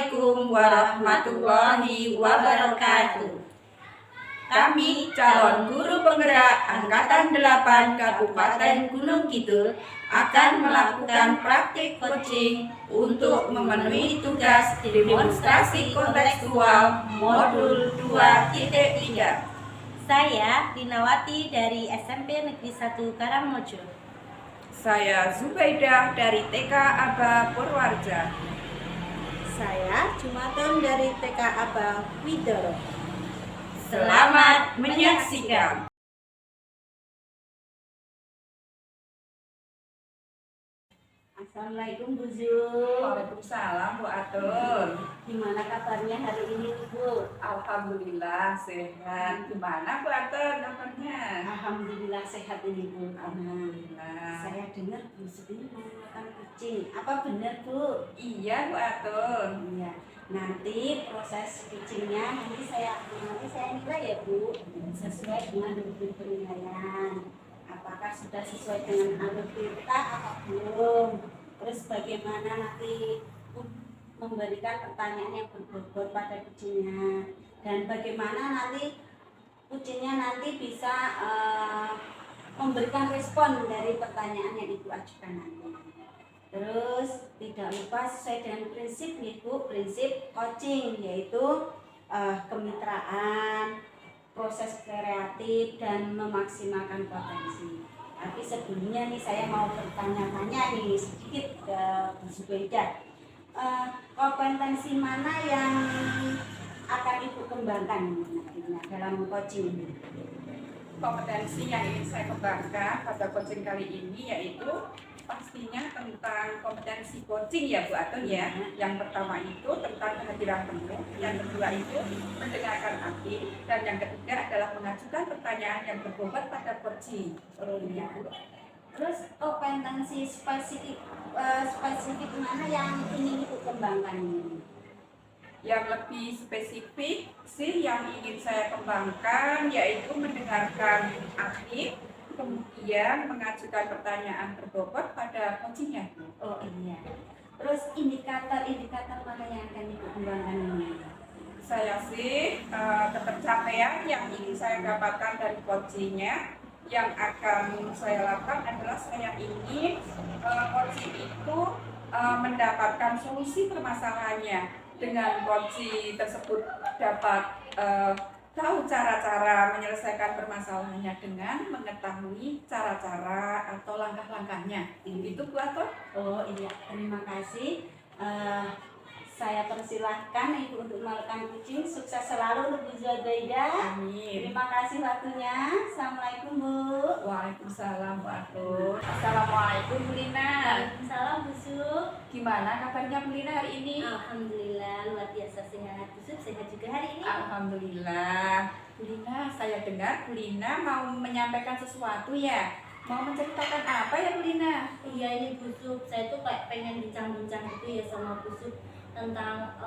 Assalamualaikum warahmatullahi wabarakatuh. Kami calon guru penggerak Angkatan 8 Kabupaten Gunung Kidul akan melakukan praktik coaching untuk memenuhi tugas demonstrasi kontekstual modul 2.3. Saya Dinawati dari SMP Negeri 1 Karangmojo. Saya Zubaidah dari TK Aba Purwarja. Saya Jumatun dari TK Aba Widoro. Selamat menyaksikan. Assalamualaikum Bu Zul. Waalaikumsalam Bu Atun. Gimana kabarnya hari ini Bu? Alhamdulillah sehat. Gimana Bu Atun kabarnya? Alhamdulillah sehat ini Bu. Alhamdulillah. Saya dengar Bu Zul ini mau makan kucing. Apa benar Bu? Iya Bu Atun. Iya. Nanti proses kucingnya nanti saya nilai ya Bu. Sesuai dengan bukti penilaian. Apakah sudah sesuai dengan alur kita atau belum? Terus bagaimana nanti memberikan pertanyaan yang berbobot pada kucingnya, dan bagaimana nanti kucingnya nanti bisa memberikan respon dari pertanyaan yang Ibu ajukan nanti. Terus tidak lupa sesuai dengan prinsip nih Bu, prinsip coaching, yaitu kemitraan, proses kreatif, dan memaksimalkan potensi. Tapi sebelumnya nih saya mau bertanya-tanya nih sedikit ke Bu Zubaidah. Kompetensi mana yang akan Ibu kembangkan nantinya dalam coaching ini? Kompetensi yang ingin saya kembangkan pada coaching kali ini yaitu pastinya tentang kompetensi coaching ya Bu Atun ya. Yang pertama itu tentang kehadiran penuh, yang kedua itu mendengarkan aktif, dan yang ketiga adalah mengajukan pertanyaan yang berbobot pada coaching. Ya. Terus kompetensi spesifik mana yang ingin Ibu kembangkan ini? Yang lebih spesifik sih yang ingin saya kembangkan yaitu mendengarkan aktif, kemudian mengajukan pertanyaan berbobot pada coachingnya. Oh iya. Terus indikator mana yang akan Ibu kembangkan ini? Saya sih ketercapaian yang ingin saya dapatkan dari coachingnya, yang akan saya lakukan adalah saya ingin coaching itu mendapatkan solusi permasalahannya. Dengan coaching tersebut dapat tahu cara-cara menyelesaikan permasalahannya dengan mengetahui cara-cara atau langkah-langkahnya. Itu Bu Atun. Oh iya, terima kasih. Saya persilahkan Ibu untuk melakukan coaching. Sukses selalu untuk Bu Zubaidah. Amin. Terima kasih waktunya. Assalamualaikum Bu. Waalaikumsalam Bu Atun. Assalamualaikum Bu Lina. Waalaikumsalam Bu Zul. Gimana kabarnya Bu Lina hari ini? Alhamdulillah luar biasa sehat. Bu Zul sehat juga hari ini. Alhamdulillah. Bu Lina, saya dengar Bu Lina mau menyampaikan sesuatu ya. Mau menceritakan apa ya Bu Lina? Iya ini Bu Zul, saya tuh kayak pengen bincang-bincang gitu ya sama Bu Zul tentang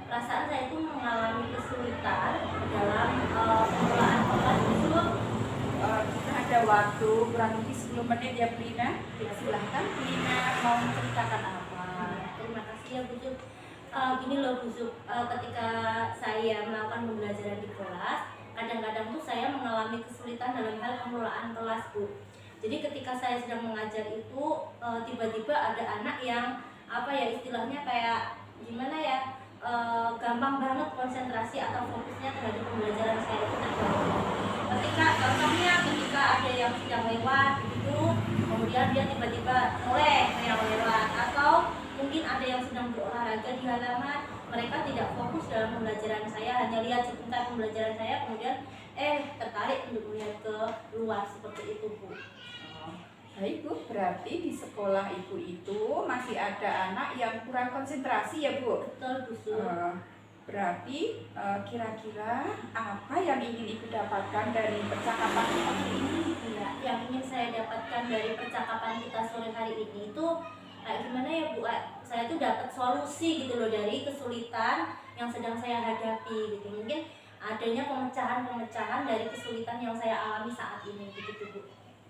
perasaan saya itu mengalami kesulitan dalam pengelolaan kelas Bu Zul. Kita ada waktu kurang lebih 10 menit ya Bu Lina. Silahkan Bu Lina mau menceritakan apa? Terima kasih ya Bu Zul. Gini loh Bu Zul, ketika saya melakukan pembelajaran di kelas, kadang-kadang tuh saya mengalami kesulitan dalam hal pengelolaan kelas Bu. Jadi ketika saya sedang mengajar itu tiba-tiba ada anak yang istilahnya kayak gimana ya, gampang banget konsentrasi atau fokusnya terhadap pembelajaran saya itu terganggu. Ketika ada yang sedang lewat gitu, kemudian dia tiba-tiba noleh yang lewat, atau mungkin ada yang sedang berolahraga di halaman, mereka tidak fokus dalam pembelajaran saya, hanya lihat sebentar pembelajaran saya, kemudian tertarik untuk melihat ke luar, seperti itu Bu. Baik Bu, berarti di sekolah Ibu itu masih ada anak yang kurang konsentrasi ya Bu? Betul Bu Zul. Berarti kira-kira apa yang ingin Ibu dapatkan dari percakapan kita ini? Ya, yang ingin saya dapatkan dari percakapan kita sore hari ini itu kayak gimana ya Bu? Saya tuh dapat solusi gitu loh dari kesulitan yang sedang saya hadapi gitu. Mungkin adanya pemecahan-pemecahan dari kesulitan yang saya alami saat ini gitu Bu.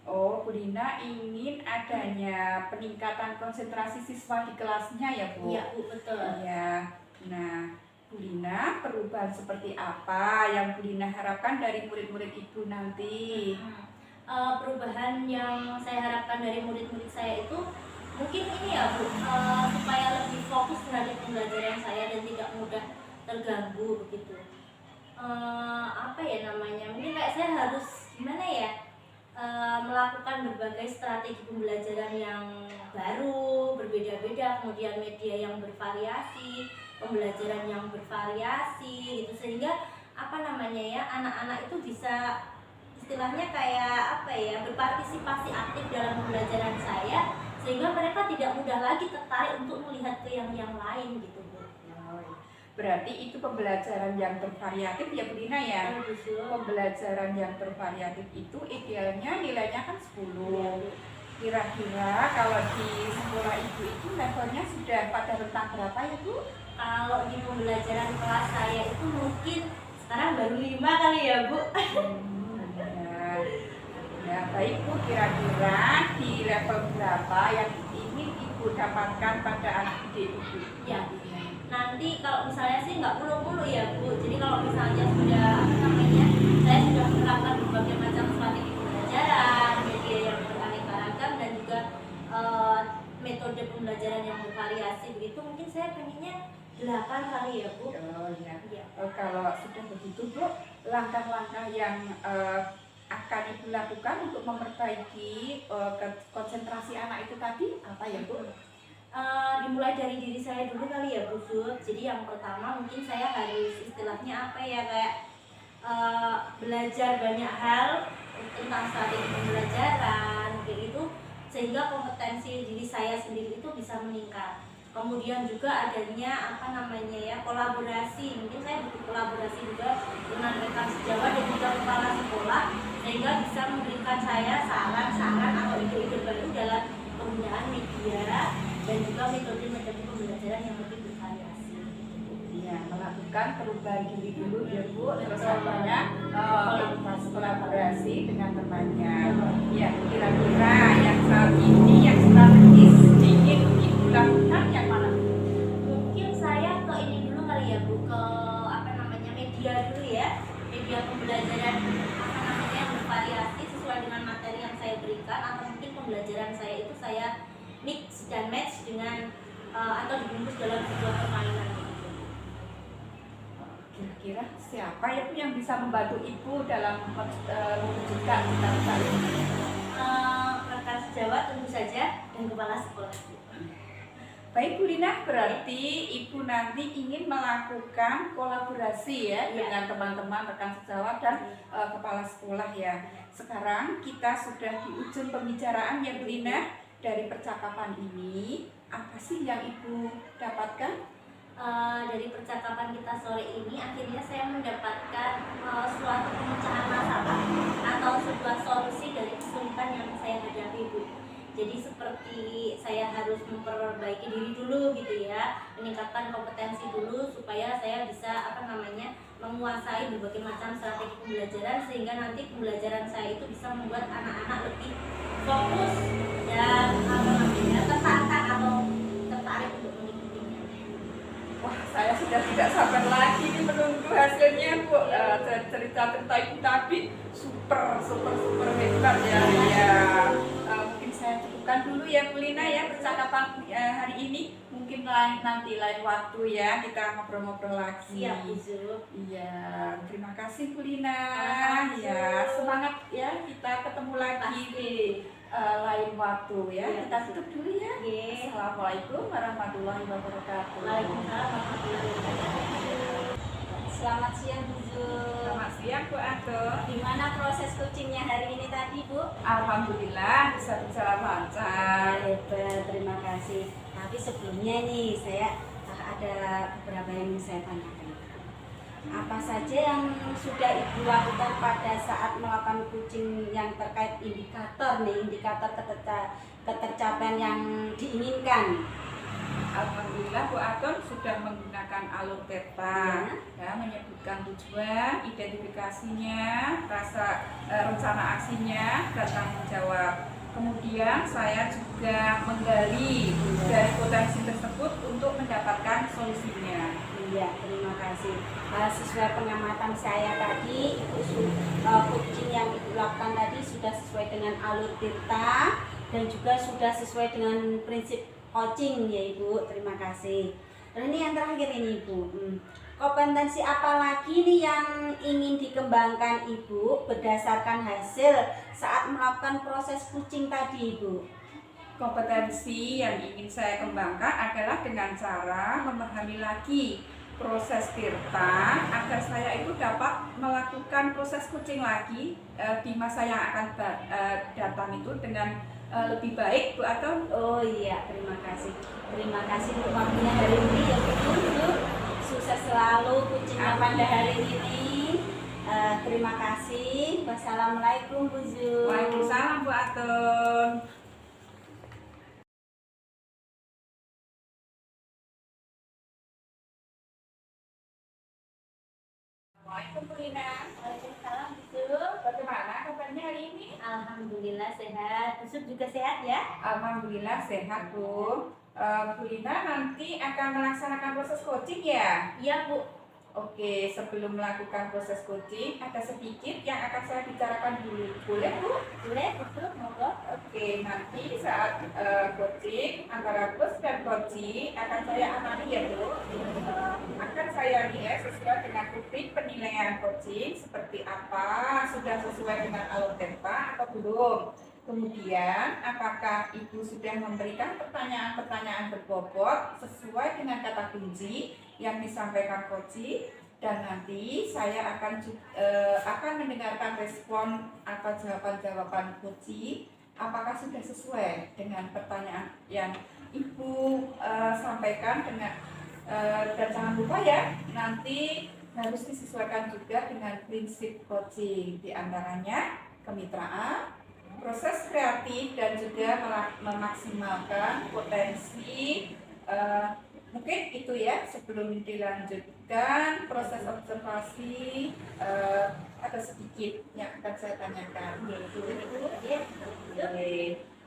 Oh, Bu Lina ingin adanya peningkatan konsentrasi siswa di kelasnya ya, Bu? Iya Bu, betul. Iya. Nah, Bu Lina, perubahan seperti apa yang Bu Lina harapkan dari murid-murid Ibu nanti? Perubahan yang saya harapkan dari murid-murid saya itu mungkin ini ya Bu, supaya lebih fokus terhadap pembelajaran saya dan tidak mudah terganggu begitu. Apa ya namanya, mungkin kayak saya harus gimana ya, melakukan berbagai strategi pembelajaran yang baru, berbeda-beda, kemudian media yang bervariasi, pembelajaran yang bervariasi gitu, sehingga apa namanya ya, anak-anak itu bisa istilahnya kayak apa ya, berpartisipasi aktif dalam pembelajaran saya, sehingga mereka tidak mudah lagi tertarik untuk melihat ke yang lain gitu Bu. Berarti itu pembelajaran yang bervariatif ya Bu Lina ya? Pembelajaran yang bervariatif itu idealnya nilainya kan 10. Kira-kira kalau di sekolah Ibu itu levelnya sudah pada rentang berapa ya Bu? Kalau di pembelajaran kelas saya itu mungkin sekarang baru 5 kali ya Bu. Ya baik Bu, kira-kira di level berapa yang ingin Ibu dapatkan pada anak didik Ibu? Ya, nanti kalau misalnya sih nggak mulu-mulu ya Bu. Jadi kalau misalnya sudah apa namanya, saya sudah menerapkan berbagai macam strategi pembelajaran, media yang beraneka ragam dan juga metode pembelajaran yang bervariasi begitu, mungkin saya pengennya 8 kali ya Bu. Oh ya. Ya. Kalau sudah begitu Bu, langkah-langkah yang akan Ibu lakukan untuk memperbaiki konsentrasi anak itu tadi apa ya Bu? Dimulai dari diri saya dulu kali ya Bu Sud. Jadi yang pertama mungkin saya harus istilahnya apa ya, kayak belajar banyak hal tentang strategi pembelajaran kayak gitu, sehingga kompetensi diri saya sendiri itu bisa meningkat. Kemudian juga adanya apa namanya ya, kolaborasi. Mungkin saya butuh kolaborasi juga dengan rekan sejawat dan juga kepala sekolah, sehingga bisa memberikan saya saran-saran atau ide-ide baru dalam penggunaan media dan juga metode-metode pembelajaran yang lebih bervariasi. Ya, melakukan perubahan diri dulu ya Bu, terus apanya kolaborasi dengan temannya. Ya, kira-kira yang saat ini yang strategis ingin Ibu lakukan yang mana? Mungkin saya ke ini dulu kali ya Bu, ke apa namanya, media dulu ya, media pembelajaran apa namanya yang bervariasi sesuai dengan materi yang saya berikan, atau mungkin pembelajaran saya itu saya mix dan match dengan atau dibungkus dalam sebuah permainan gitu. Kira-kira siapa ya Bu yang bisa membantu Ibu dalam mewujudkan cita-cita ini? Rekan sejawat tentu saja dan kepala sekolah. Baik Bu Lina, berarti Ibu nanti ingin melakukan kolaborasi ya dengan teman-teman rekan sejawat dan kepala sekolah ya. Sekarang kita sudah di ujung pembicaraan ya Bu Lina. Dari percakapan ini, apa sih yang Ibu dapatkan? Dari percakapan kita sore ini, akhirnya saya mendapatkan suatu pemecahan masalah atau sebuah solusi dari kesulitan yang saya hadapi Bu. Jadi seperti saya harus memperbaiki diri dulu gitu ya, meningkatkan kompetensi dulu supaya saya bisa apa namanya, menguasai berbagai macam strategi pembelajaran, sehingga nanti pembelajaran saya itu bisa membuat anak-anak lebih fokus dan apa namanya, tertantang atau tertarik untuk mengikutinya. Wah, saya sudah tidak sabar lagi nih menunggu hasilnya Bu. Cerita-cerita Ibu tadi super hebat ya. Mungkin saya cukupkan dulu ya Bu Lina ya percakapan hari ini. Mungkin nanti lain waktu ya kita ngobrol-ngobrol lagi. Siap Bu Zul. Iya, terima kasih Bu Lina. Sama-sama, Ya, Bu. semangat ya, kita ketemu lagi di lain waktu ya. Iya, Kita tutup dulu ya. Oke. Assalamualaikum warahmatullahi wabarakatuh. Waalaikumsalam warahmatullahi wabarakatuh. Selamat siang Bu Zul. Selamat siang Bu Ado. Gimana proses coachingnya hari ini tadi Bu? Alhamdulillah bisa berjalan lancar. Hebat, terima kasih. Tapi sebelumnya nih saya ada beberapa yang ingin saya tanyakan. Apa saja yang sudah Ibu lakukan pada saat melakukan coaching yang terkait indikator ketercapaian yang diinginkan? Alhamdulillah Bu Aton sudah menggunakan alur peta, ya, menyebutkan tujuan, identifikasinya, rencana aksinya, dan tanggung jawab. Kemudian saya juga menggali dari potensi tersebut untuk mendapatkan solusinya. Iya, terima kasih. Sesuai pengamatan saya tadi, coaching yang Ibu lakukan tadi sudah sesuai dengan alur tirta dan juga sudah sesuai dengan prinsip coaching ya Ibu. Terima kasih. Dan ini yang terakhir ini Ibu. Kompetensi apa lagi nih yang ingin dikembangkan Ibu berdasarkan hasil saat melakukan proses coaching tadi Ibu? Kompetensi yang ingin saya kembangkan adalah dengan cara memahami lagi proses tirta agar saya itu dapat melakukan proses coaching lagi di masa yang akan datang itu dengan lebih baik Bu Aton. Oh iya, terima kasih. Terima kasih untuk waktunya hari ini ya Bu. Sukses selalu coachingnya pada hari ini. Terima kasih. Wassalamualaikum Bu Zu. Waalaikumsalam Bu Aton. Assalamualaikum Bu Lina. Waalaikumsalam Bu Su. Bagaimana kabarnya hari ini? Alhamdulillah sehat. Bu Su juga sehat ya? Alhamdulillah sehat Bu. Bu Lina nanti akan melaksanakan proses coaching ya? Iya Bu. Oke, sebelum melakukan proses coaching ada sedikit yang akan saya bicarakan dulu. Boleh Bu? Boleh Bu Su, monggo. Oke, nanti saat coaching antara coach dan coaching akan saya amati ya Bu. Akan saya nilai sesuai dengan rubrik penilaian coaching seperti apa, sudah sesuai dengan alur tempa atau belum. Kemudian, apakah Ibu sudah memberikan pertanyaan-pertanyaan berbobot sesuai dengan kata kunci yang disampaikan coaching, dan nanti saya akan mendengarkan respon atau jawaban-jawaban coaching apakah sudah sesuai dengan pertanyaan yang Ibu sampaikan dan jangan lupa ya, nanti harus disesuaikan juga dengan prinsip coaching, diantaranya kemitraan, proses kreatif, dan juga memaksimalkan potensi. Mungkin itu ya, sebelum dilanjutkan proses observasi ada sedikit yang akan saya tanyakan.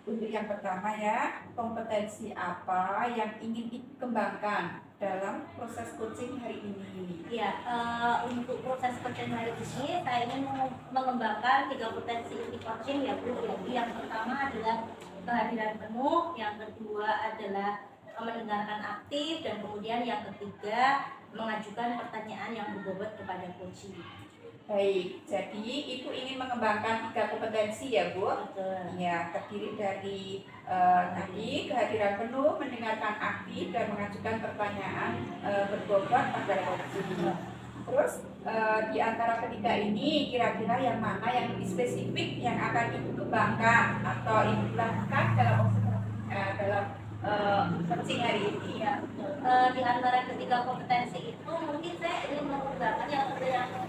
Untuk yang pertama ya, kompetensi apa yang ingin dikembangkan dalam proses coaching hari ini? Ya, untuk proses coaching hari ini saya ingin mengembangkan 3 potensi inti coaching ya Bu. Jadi yang pertama adalah kehadiran penuh, yang kedua adalah mendengarkan aktif, dan kemudian yang ketiga mengajukan pertanyaan yang berbobot kepada coaching. Baik, jadi Ibu ingin mengembangkan 3 kompetensi ya Bu? Betul. Ya, terdiri dari tadi kehadiran penuh, mendengarkan aktif, dan mengajukan pertanyaan berbobot pada coaching. Terus di antara ketiga ini kira-kira yang mana yang lebih spesifik yang akan Ibu kembangkan atau Ibu lakukan dalam coaching hari ini? Ya, di antara ketiga kompetensi itu mungkin saya ingin mengembangkan yang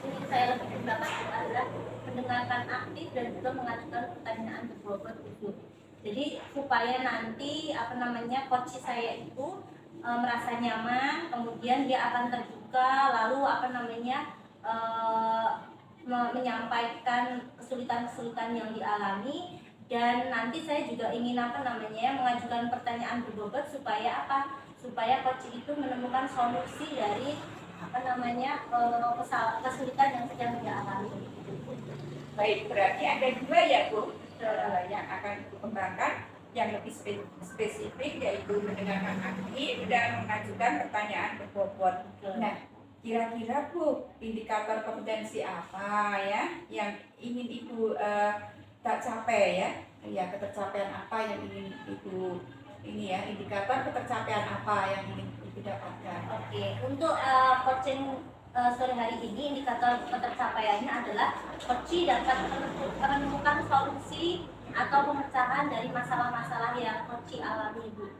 ingin saya lebih kembangkan adalah mendengarkan aktif dan juga mengajukan pertanyaan berbobot itu. Jadi supaya nanti coach saya itu merasa nyaman, kemudian dia akan terbuka, lalu menyampaikan kesulitan-kesulitan yang dialami. Dan nanti saya juga ingin mengajukan pertanyaan berbobot supaya coach itu menemukan solusi dari kesulitan yang sedang dia alami. Baik, berarti ada 2 ya Bu yang akan Ibu kembangkan, yang lebih spesifik yaitu mendengarkan aktif dan mengajukan pertanyaan berbobot. Nah, kira-kira Bu, indikator kompetensi apa ya yang ingin Ibu tak capai ya, ketercapaian apa yang ingin Ibu indikator ketercapaian apa yang ingin Ibu dapatkan? Oke, untuk coaching sore hari ini indikator ketercapaiannya adalah coach dapat menemukan solusi atau pemecahan dari masalah-masalah yang coach alami Bu.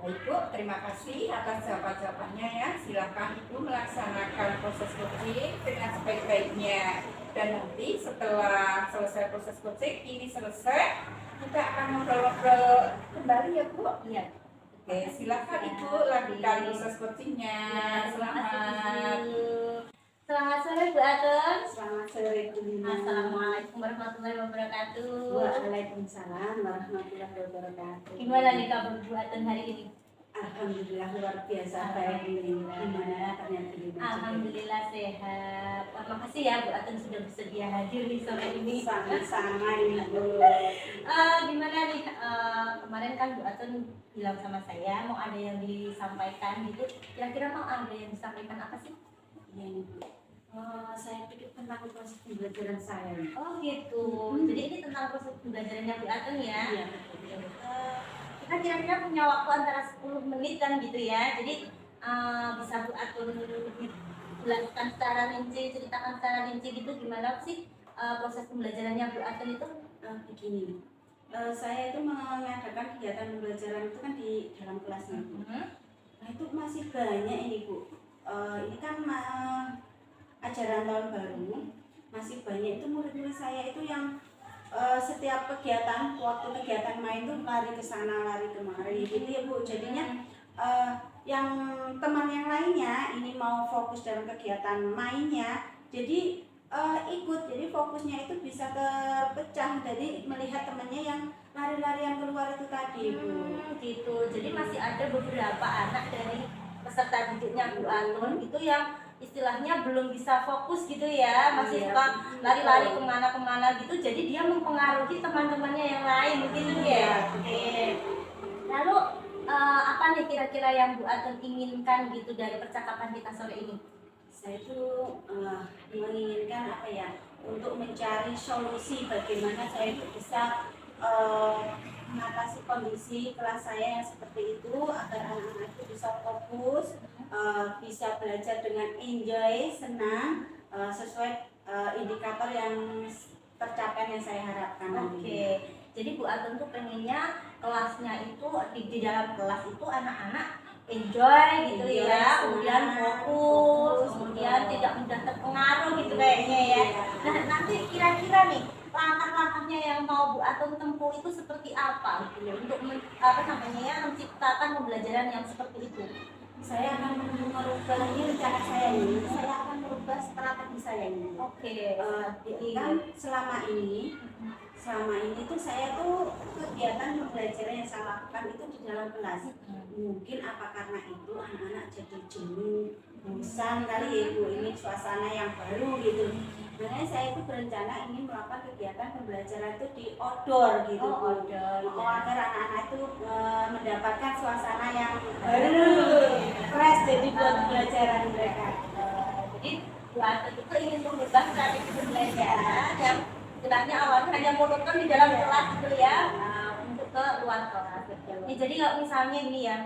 Baik Bu, terima kasih atas jawaban-jawabannya ya. Silakan Ibu melaksanakan proses coaching dengan sebaik-baiknya. Dan nanti setelah selesai proses coaching ini selesai, kita akan ngobrol-ngobrol kembali ya Bu. Iya. Oke, silakan Ibu lanjutkan proses coachingnya. Selamat. Selamat sore Bu Atun. Selamat sore Bu Lina. Assalamualaikum warahmatullahi wabarakatuh. Waalaikumsalam warahmatullahi wabarakatuh. Gimana nih kabar Bu Atun hari ini? Alhamdulillah luar biasa baik Bu Lina. Gimana ternyata Bu Lina? Alhamdulillah sehat. Wah, makasih ya Bu Atun sudah bersedia hadir di sore ini. Sama-sama ini Bu. Gimana nih kemarin kan Bu Atun bilang sama saya mau ada yang disampaikan gitu. Kira-kira mau ada yang disampaikan apa sih? Iya nih Bu. Saya pikir tentang proses pembelajaran saya. Oh gitu. Jadi ini tentang proses pembelajarannya Bu Atun ya. Iya betul. Kita kira-kira punya waktu antara 10 menit kan gitu ya. Jadi bisa Bu Atun jelaskan secara rinci, ceritakan secara rinci gitu gimana sih proses pembelajarannya Bu Atun itu? Begini, saya itu mengadakan kegiatan pembelajaran itu kan di dalam kelasnya Bu. Nah itu masih banyak ini Bu. Ini kan ajaran tahun baru, masih banyak itu murid-murid saya itu yang setiap kegiatan, waktu kegiatan main tuh lari ke sana, lari kemari gitu ya Bu. Jadinya yang teman yang lainnya ini mau fokus dalam kegiatan mainnya, jadi ikut, jadi fokusnya itu bisa terpecah. Jadi melihat temannya yang lari-larian keluar itu tadi Bu. Gitu. Jadi masih ada beberapa anak dari peserta didiknya Bu Atun itu yang istilahnya belum bisa fokus gitu ya, masih Iya, suka betul. lari-lari kemana-kemana gitu, jadi dia mempengaruhi teman-temannya yang lain begitu ya. Oke. Lalu apa nih kira-kira yang Bu Atun inginkan gitu dari percakapan kita sore ini? Saya itu menginginkan apa ya, untuk mencari solusi bagaimana saya itu bisa mengatasi kondisi kelas saya yang seperti itu agar anak-anak itu bisa fokus, bisa belajar dengan enjoy, senang, sesuai indikator yang tercapai yang saya harapkan. Oke. Jadi Bu Atun tuh pengennya kelasnya itu di dalam kelas itu anak-anak enjoy gitu Enjoy, ya, senang, kemudian fokus, kemudian tidak mudah terpengaruh gitu kayaknya ya. Nah nanti kira-kira nih langkah-langkahnya yang mau Bu Atun tempuh itu seperti apa gitu ya, untuk menciptakan pembelajaran yang seperti itu? Saya akan merubah ini rencana saya ini. Saya akan merubah strategi saya ini. Oke. Kan selama ini tuh saya tuh kegiatan pembelajaran yang saya lakukan itu di dalam kelas. Mungkin apa karena itu anak-anak jadi jenuh, bosan kali ya Bu, ini suasana yang baru gitu. Makanya saya itu berencana ingin melakukan kegiatan pembelajaran itu di outdoor gitu Bu. Agar anak-anak itu mendapatkan suasana yang baru, fresh jadi buat pembelajaran mereka. Jadi Bu Atun itu ingin mengubah strategi pembelajaran yang istilahnya awalnya hanya monoton di dalam kelas gitu ya, untuk ke luar kelas. Ini jadi kalau misalnya ini ya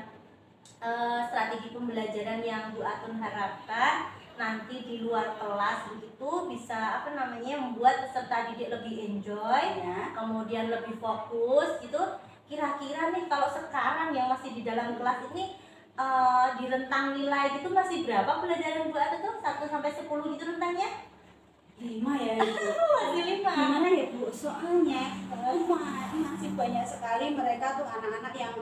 strategi pembelajaran yang Bu Atun harapkan nanti di luar kelas begitu bisa membuat peserta didik lebih enjoy, Ya. kemudian lebih fokus gitu. Kira-kira nih kalau sekarang yang masih di dalam kelas ini di rentang nilai gitu masih berapa pelajaran Bu Atun tuh 1 sampai 10 gitu rentangnya? 5 ya Ibu. Masih 5. Gimana ya Bu? Soalnya masih banyak sekali mereka tuh anak-anak yang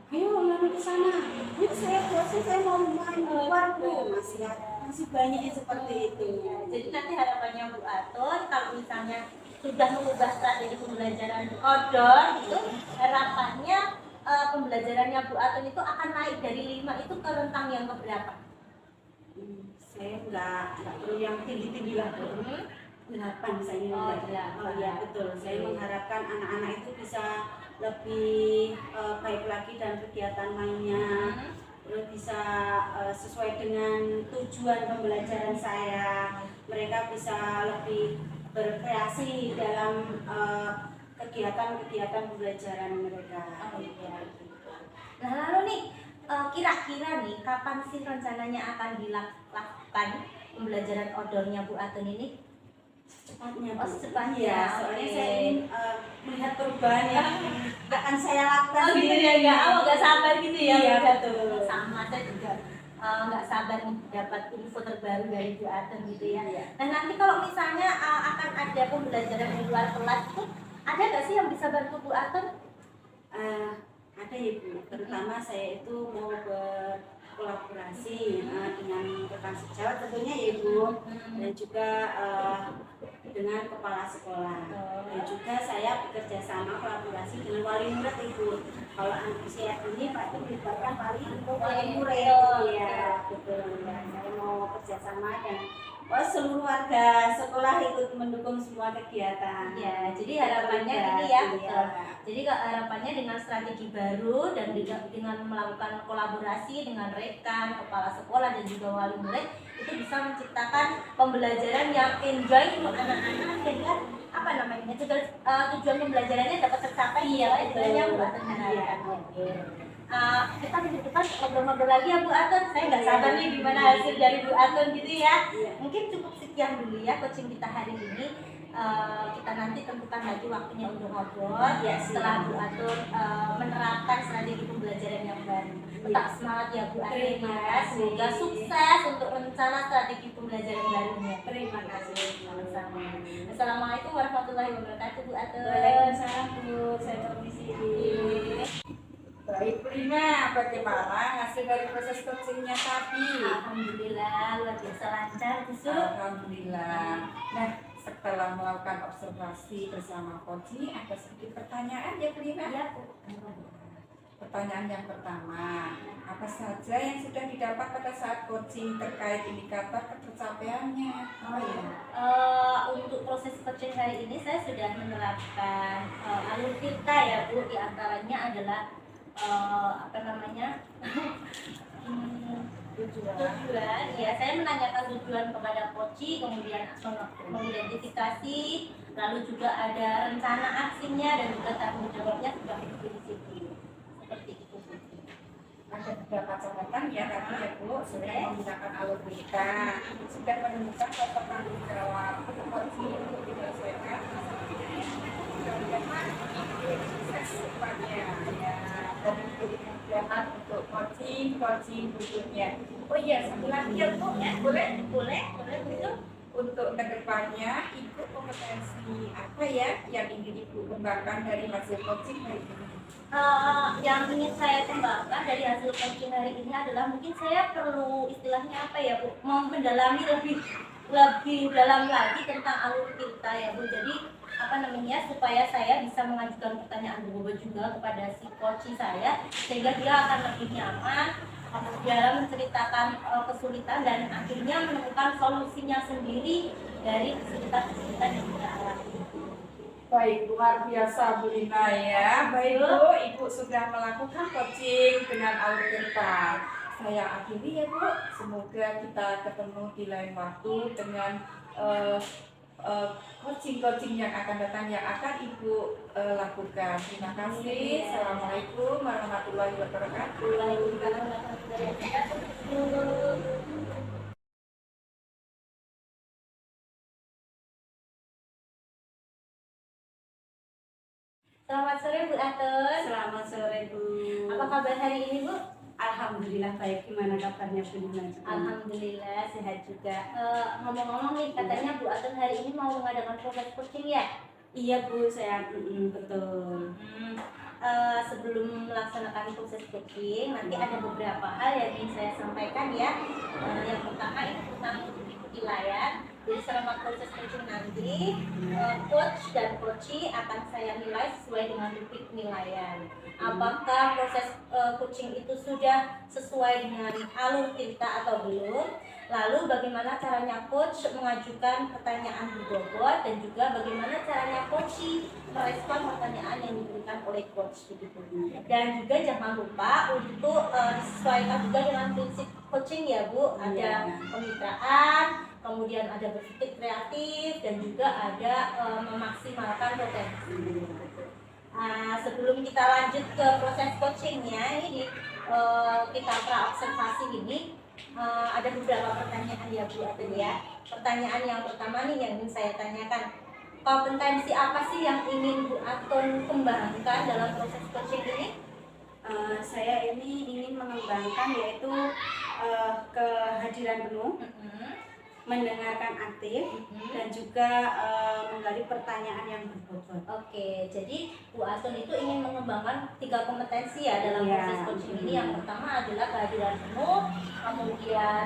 ayo lari ke sana. Yuk saya bosan, saya mau main keluar Bu. Masih banyak yang seperti itu. Jadi nanti harapannya Bu Atun kalau misalnya sudah mengubah strategi pembelajaran outdoor itu harapannya pembelajarannya Bu Atun itu akan naik dari 5 itu ke rentang yang keberapa? Saya nggak perlu yang tinggi-tinggi lah Bu. 8 saya ingin. Oh, Oh ya betul. Saya mengharapkan anak-anak itu bisa lebih baik lagi dalam kegiatan mainnya. Terus bisa sesuai dengan tujuan pembelajaran saya. Mereka bisa lebih berkreasi dalam kegiatan-kegigiatan pembelajaran mereka. Oh iya gitu. Nah lalu nih kira-kira nih kapan sih rencananya akan dilakukan pembelajaran outdoornya Bu Atun ini? Secepatnya Bu. Oh secepatnya. Iya, soalnya Oke. saya ingin melihat perubahan yang akan saya lakukan. Oh gitu ya, nggak sabar gitu ya. Iya, Bu? betul. Sama saya juga nggak sabar dapat info terbaru dari Bu Atun gitu ya. Nah nanti kalau misalnya akan ada pembelajaran di luar kelas itu ada nggak sih yang bisa bantu Bu Atun? Ada ya Bu, terutama saya itu mau berkolaborasi dengan rekan sejawat tentunya ya Bu, dan juga dengan kepala sekolah, dan juga saya bekerja sama kolaborasi dengan wali murid Ibu. Kalau antusias ini Pak itu melibatkan wali murid ya, betul ya. Saya mau kerjasama dan seluruh warga sekolah ikut mendukung semua kegiatan. Ya, jadi harapannya ini ya, betul. Jadi harapannya dengan strategi baru dan dengan melakukan kolaborasi dengan rekan, kepala sekolah dan juga wali murid itu bisa menciptakan pembelajaran yang enjoy untuk anak-anak sehingga apa namanya juga tujuan pembelajarannya dapat tercapai ya istilahnya Bu Atun. Kita menunjukkan ngobrol-ngobrol lagi ya Bu Atun. Saya nggak sabar nih gimana hasil dari Bu Atun gitu ya. Mungkin cukup sekian dulu ya coaching kita hari ini. Kita nanti tentukan lagi waktunya untuk ngobrol setelah Bu Atun menerapkan strategi pembelajaran yang baru. Tetap semangat ya Bu Atun ya. Semoga sukses untuk rencana strategi pembelajaran barunya. Terima kasih. Sama-sama. Assalamualaikum warahmatullahi wabarakatuh Bu Atun. Waalaikumsalam Bu, saya permisi. Baik, Prima, bagaimana hasil dari proses coachingnya tadi? Alhamdulillah luar biasa lancar Bu. Alhamdulillah. Nah, setelah melakukan observasi bersama coaching, ada sedikit pertanyaan ya Prima? Ya Bu. Pertanyaan yang pertama, apa saja yang sudah didapat pada saat coaching terkait indikator ketercapaiannya? Oh ya. Untuk proses coaching hari ini saya sudah menerapkan alur kita ya Bu. Di antaranya adalah apa namanya tujuan ya, saya menanyakan tujuan kepada coach, kemudian mengidentifikasi, lalu juga ada rencana aksinya dan juga tanggung jawabnya sudah di situ seperti itu Bu. Ada beberapa catatan ya tadi ya Bu, sudah menggunakan alur kita, sudah menemukan sosok tanggung jawab coaching untuk diselesaikan untuk coaching berikutnya. Oh iya, satu lagi ya Bu, boleh begitu. Untuk kedepannya itu kompetensi apa ya yang ingin Ibu kembangkan dari hasil coaching hari ini? Yang ingin saya kembangkan dari hasil coaching hari ini adalah mungkin saya perlu istilahnya apa ya Bu, mau mendalami lebih dalam lagi tentang alur kita ya Bu. Jadi apa namanya, supaya saya bisa mengajukan pertanyaan berbobot juga kepada si coach saya sehingga dia akan lebih nyaman dalam menceritakan kesulitan dan akhirnya menemukan solusinya sendiri dari kesulitan-kesulitan yang kita alami. Baik, luar biasa Bu Lina ya. Baik Bu, Ibu sudah melakukan coaching dengan alur kita. Saya akhiri ya Bu, semoga kita ketemu di lain waktu dengan coaching yang akan datang yang akan Ibu lakukan. Terima kasih. Assalamualaikum warahmatullahi wabarakatuh. Selamat sore Bu Atun. Selamat sore Bu. Apa kabar hari ini Bu? Alhamdulillah baik. Gimana kabarnya Bu Lina? Alhamdulillah sehat juga. Ngomong-ngomong nih, katanya Bu Atun hari ini mau mengadakan proses coaching ya? Iya Bu, saya betul. Sebelum melaksanakan proses coaching, nanti ada beberapa hal yang ingin saya sampaikan ya. Yang pertama ini tentang penilaian. Jadi selama proses coaching nanti, coach dan coachee akan saya nilai sesuai dengan rubrik penilaian. Apakah proses coaching itu sudah sesuai dengan alur kita atau belum? Lalu bagaimana caranya coach mengajukan pertanyaan berbobot dan juga bagaimana caranya coachee merespon pertanyaan yang diberikan oleh coach begitu. Dan juga jangan lupa untuk disesuaikan juga dengan prinsip coaching ya Bu. Ada kemitraan, kemudian ada berpikir kreatif dan juga ada memaksimalkan potensi. Sebelum kita lanjut ke proses coachingnya, ini kita pra-observasi ini ada beberapa pertanyaan ya Bu Atun ya. Pertanyaan yang pertama nih yang ingin saya tanyakan, kompetensi apa sih yang ingin Bu Atun kembangkan dalam proses coaching ini? Saya ini ingin mengembangkan yaitu kehadiran penuh, mendengarkan aktif dan juga menggali pertanyaan yang berbobot. Oke, jadi Bu Atun itu ingin mengembangkan 3 kompetensi ya dalam Iya. proses coaching ini. Yang pertama adalah kehadiran penuh, kemudian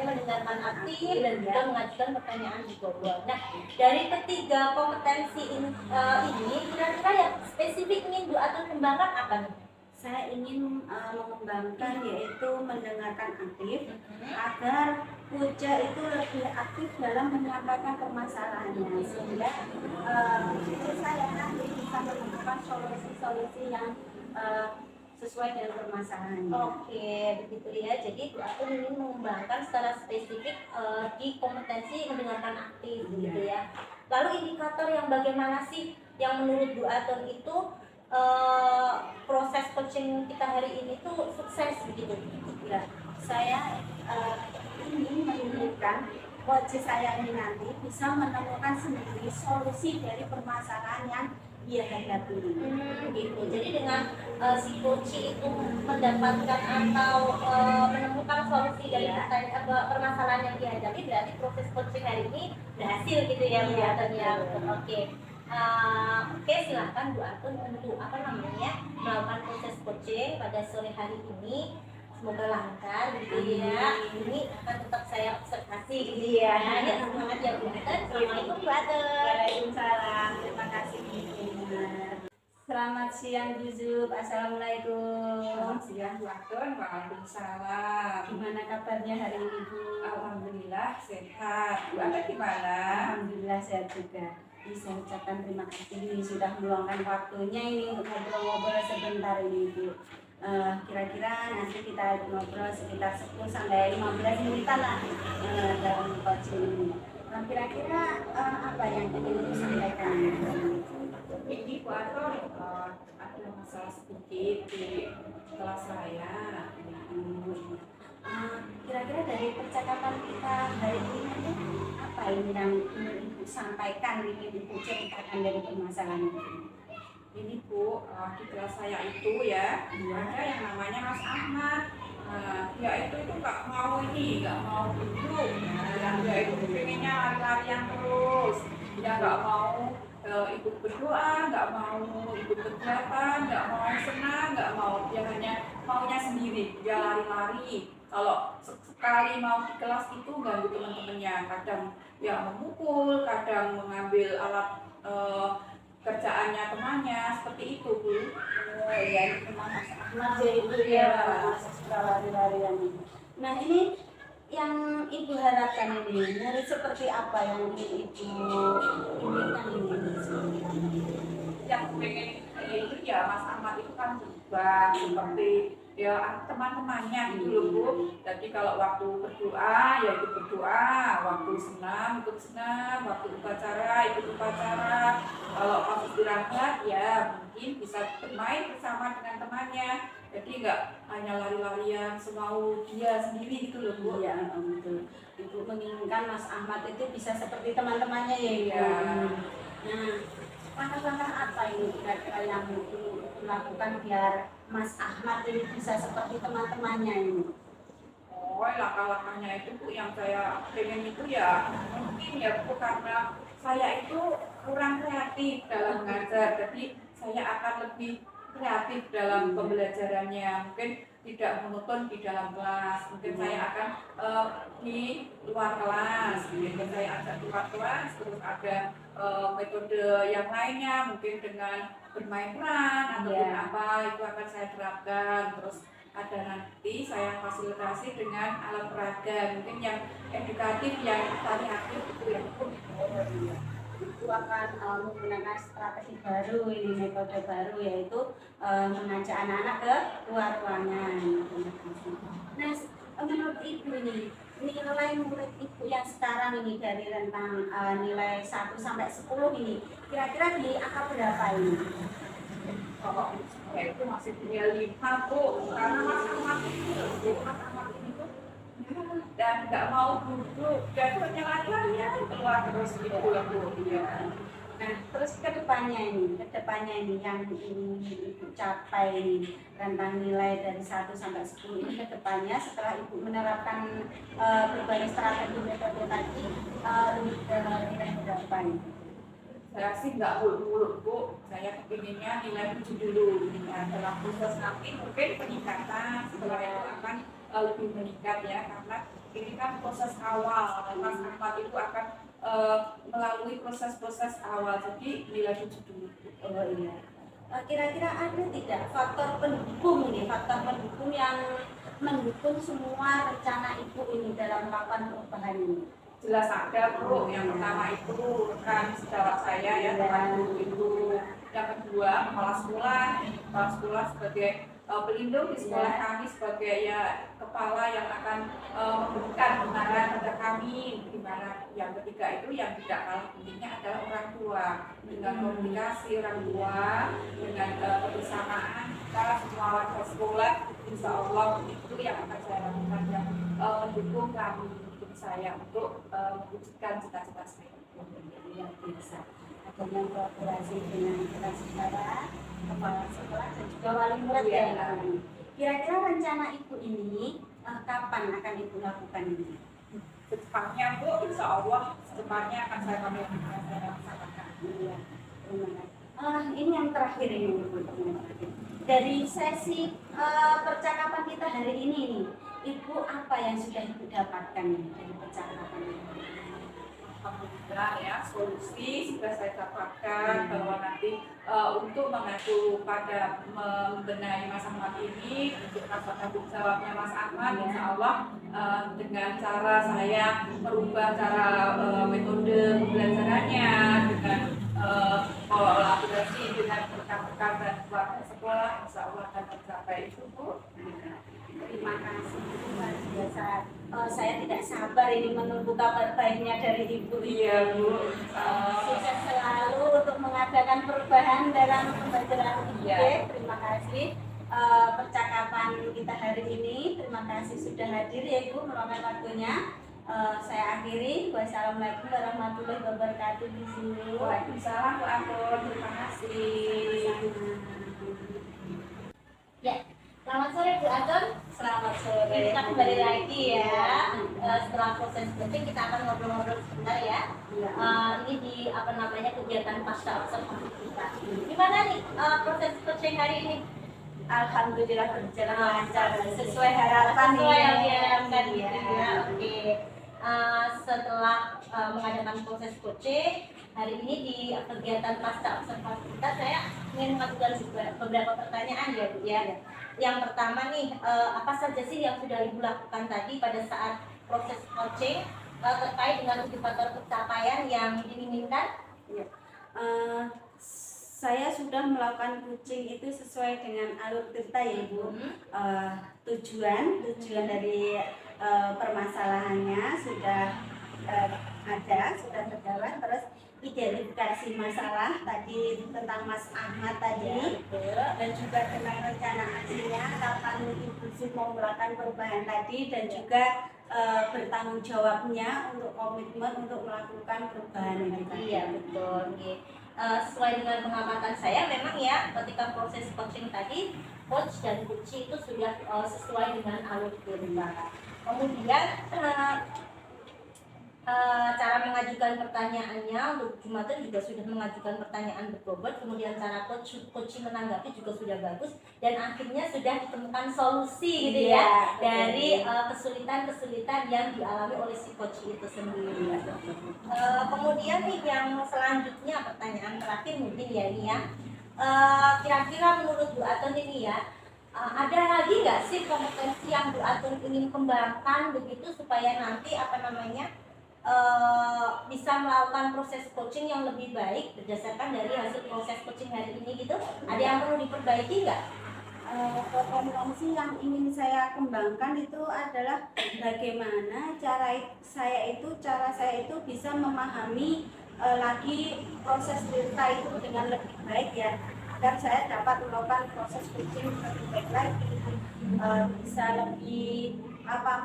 mendengarkan aktif dan juga mengajukan pertanyaan di bobot. Nah, dari ketiga kompetensi ini kira-kira yang spesifik ingin Bu Atun kembangkan apa nih? Saya ingin mengembangkan yaitu mendengarkan aktif agar Puja itu lebih aktif dalam menyampaikan permasalahannya sehingga saya nanti bisa menemukan solusi-solusi yang sesuai dengan permasalahannya. Oke, begitu ya. Jadi Bu Atun ingin mengembangkan secara spesifik di kompetensi mendengarkan aktif, gitu ya. Lalu indikator yang bagaimana sih yang menurut Bu Atun itu proses coaching kita hari ini tuh sukses begitu? Ya, saya ingin menginginkan coach saya ini nanti bisa menemukan sendiri solusi dari permasalahan yang dia hadapi. Gitu. Jadi dengan si coach itu mendapatkan atau menemukan solusi dari permasalahan yang dihadapi, berarti proses coaching hari ini berhasil gitu ya Bu Atun ya. Oke. Oke, silahkan Bu Atun untuk melakukan proses coaching pada sore hari ini. Semoga lancar gitu ya. Ini akan tetap saya observasi gitu ya. Ya, semangat ya Bu Atun. Assalamualaikum Bu Atun. Waalaikumsalam. Terima kasih. Selamat siang Juzub. Assalamualaikum. Selamat siang Bu Atun. Waalaikumsalam. Gimana kabarnya hari ini Bu? Alhamdulillah sehat. Bu Atun gimana? Alhamdulillah sehat juga. Ini saya ucapkan terima kasih ini sudah meluangkan waktunya ini untuk ngobrol-ngobrol sebentar ini Bu. Kira-kira nanti kita ngobrol sekitar 10 sampai 15 menitan lah dalam coaching ini. Kira-kira apa yang ingin Bu sampaikan? Ini Bu Atun ada masalah sedikit di kelas saya. Kira-kira dari percakapan kita hari ini apa ini yang ingin Ibu sampaikan, ingin Ibu ceritakan dari permasalahan ini? Ini Bu, di kelas saya itu ya ada yang namanya Mas Ahmad. Dia itu nggak mau duduk. Dia itu pengennya lari-larian terus. Dia nggak mau ikut berdoa, nggak mau ikut kegiatan, nggak mau senang, nggak mau. Dia hanya maunya sendiri. Dia lari-lari. Kalau sekali mau di kelas itu ganggu teman-temannya. Kadang ya memukul, kadang mengambil alat kerjaannya temannya, seperti itu Bu. Oh ya, itu Mas Ahmad ya Ibu ya, suka lari-larian ini. Nah ini yang Ibu harapkan ini, murid seperti apa yang ingin Ibu inginkan ini? Yang pengen itu ya Mas Ahmad itu kan berubah seperti ya teman-temannya gitu loh Bu. Jadi kalau waktu berdoa ya ikut berdoa, waktu senam ikut senam, waktu upacara ikut upacara. Kalau pas istirahat ya mungkin bisa bermain bersama dengan temannya. Jadi nggak hanya lari-larian semau dia sendiri gitu loh Bu. Iya betul. Ibu menginginkan Mas Ahmad itu bisa seperti teman-temannya ya Ibu. Iya. Nah, langkah-langkah apa ini kira-kira yang Ibu lakukan biar Mas Ahmad ini bisa seperti teman-temannya ini? Oh, langkah-langkahnya itu Bu yang saya pengen itu ya mungkin ya Bu karena saya itu kurang kreatif dalam mengajar, jadi saya akan lebih kreatif dalam pembelajarannya, mungkin tidak monoton di dalam kelas, mungkin saya akan di luar kelas, mungkin saya ajak keluar kelas, terus ada metode yang lainnya, mungkin dengan bermain peran ataupun apa itu akan saya terapkan, terus ada nanti saya fasilitasi dengan alat peraga, mungkin yang edukatif, yang variatif itu ya. Itu akan menggunakan strategi baru ini, metode baru yaitu mengajak anak-anak ke luar ruangan. Nah, menurut Ibu ini nilai murid Ibu yang sekarang ini dari rentang nilai 1 sampai 10 ini kira-kira di angka berapa ini? Kalau saya itu masih punya 5 Bu, karena Mas Ahmad ini tuh dan nggak mau duduk, dan hanya lari-larian keluar terus gitu ya Bu. Nah, terus kedepannya ini yang ingin Ibu capai ini tentang nilai dari 1 sampai 10 ini kedepannya setelah Ibu menerapkan berbagai strategi metode tadi lebih ke nilai berapa ini? Saya sih nggak muluk-muluk Bu, saya kepinginnya nilai 7 dulu. Nah, dalam proses nanti mungkin peningkatan setelah itu akan lebih meningkat ya, karena ini kan proses awal. Mas Ahmad itu akan melalui proses-proses awal, jadi nilai 7 dulu. Oh iya. Kira-kira ada tidak faktor pendukung ini, faktor pendukung yang mendukung semua rencana Ibu ini dalam melakukan perubahan ini? Jelas ada Bu, yang pertama itu rekan sejawat saya ya, teman guru itu. Yang kedua kepala sekolah sebagai pelindung di sekolah kami, sebagai ya kepala yang akan memberikan kebenaran pada kami. Dimana yang ketiga itu yang tidak kalah pentingnya adalah orang tua. Dengan komunikasi orang tua, dengan kebersamaan kita semua warga sekolah, insya Allah itu yang akan saya lakukan, yang mendukung kami, saya untuk mewujudkan cita-cita saya. Yang bisa adanya kolaborasi dengan kelas sekolah, kepala sekolah dan juga wali murid ya. Kira-kira rencana Ibu ini kapan akan Ibu lakukan ini? Secepatnya Bu, insya Allah secepatnya akan saya laksanakan. Iya, terima kasih. Ini yang terakhir ini Bu, dari sesi percakapan kita hari ini nih, Ibu apa yang sudah Ibu dapatkan dari percakapan ini? Alhamdulillah ya, solusi sudah saya dapatkan bahwa nanti untuk mengacu pada membenahi Mas Ahmad ini, untuk rasa tanggung jawabnya Mas Ahmad, insya Allah dengan cara saya merubah cara metode pembelajarannya, dengan kolaborasi dengan rekan-rekan dan keluarga sekolah, insya Allah akan tercapai itu Bu. Terima kasih, luar biasa. Saya tidak sabar ini menunggu kabar baiknya dari Ibu. Iya Bu. Sukses selalu untuk mengadakan perubahan dalam pembelajaran IPB. Iya. Terima kasih percakapan kita hari ini. Terima kasih sudah hadir ya Ibu, meluangkan waktunya. Saya akhiri. Wassalamualaikum warahmatullahi wabarakatuh di sini. Waalaikumsalam Bu Ampun. Terima kasih. Ya, selamat sore Bu Atun. Selamat sore. Kita kembali lagi ya. Setelah proses coaching kita akan ngobrol-ngobrol sebentar ya. Ini di kegiatan pasca observasi kita. Gimana nih proses coaching hari ini? Alhamdulillah berjalan lancar sesuai harapan Sesuai yang ya. diharapkan gitu ya. Oke. Setelah mengadakan proses coaching hari ini di kegiatan pasca observasi kita, saya ingin mengajukan beberapa pertanyaan ya Bu ya. Yang pertama nih, apa saja sih yang sudah Ibu lakukan tadi pada saat proses coaching terkait dengan indikator pencapaian yang diinginkan? Ya. Saya sudah melakukan coaching itu sesuai dengan alur tirta ya Ibu. Tujuan dari permasalahannya sudah ada, sudah terjawab. Terus identifikasi masalah tadi tentang Mas Ahmad tadi, dan juga tentang rencana aksinya kapan Ibu mau melakukan perubahan tadi, dan juga bertanggung jawabnya untuk komitmen untuk melakukan perubahan ini. Iya betul. Sesuai dengan pengamatan saya, memang ya ketika proses coaching tadi, coach dan coachee itu sudah sesuai dengan alur tirta. Kemudian cara mengajukan pertanyaannya untuk Jumatun juga sudah mengajukan pertanyaan berbobot, kemudian cara coaching menanggapi juga sudah bagus, dan akhirnya sudah ditemukan solusi gitu ya dari kesulitan-kesulitan yang dialami oleh si coach itu sendiri. Kemudian nih yang selanjutnya, pertanyaan terakhir mungkin ya ini ya, kira-kira menurut Bu Atun ini ya, ada lagi nggak sih kompetensi yang Bu Atun ingin kembangkan begitu supaya nanti bisa melakukan proses coaching yang lebih baik berdasarkan dari hasil proses coaching hari ini gitu? Ada yang perlu diperbaiki nggak? Kompetensi yang ingin saya kembangkan itu adalah bagaimana cara saya itu bisa memahami lagi proses tirta itu dengan lebih baik ya, agar saya dapat melakukan proses coaching lebih baik lagi, bisa lebih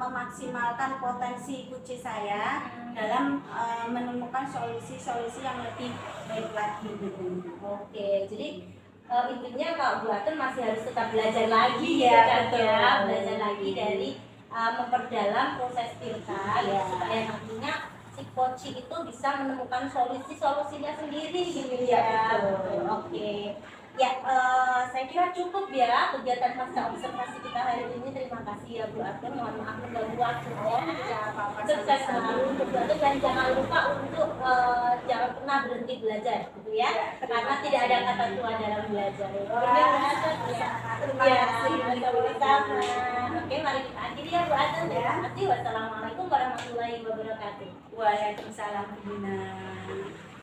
memaksimalkan potensi kunci saya dalam menemukan solusi-solusi yang lebih baik lagi gitu. Oke, jadi intinya Kak Bu Atun masih harus tetap belajar lagi ya, kan betul. ya, belajar lagi dari memperdalam proses pilkada Iya. supaya nantinya si coaching itu bisa menemukan solusinya sendiri gitu Iya, ya. betul. Oke. Ya, saya kira cukup ya kegiatan pasca observasi kita hari ini. Terima kasih ya Bu Atun. Mohon maaf mengganggu waktunya. Ya, apa-apa, Sukses sama-sama. selalu untuk Bu Atun dan jangan lupa untuk jangan pernah berhenti belajar, gitu ya. Karena tidak ada kata tua dalam belajar. Wah, Ya, terima ya, kasih. sama-sama. Oke, mari kita akhiri ya Bu Atun. Ya. Terima kasih. Wassalamualaikum warahmatullahi wabarakatuh. Waalaikumsalam, Bu Dina.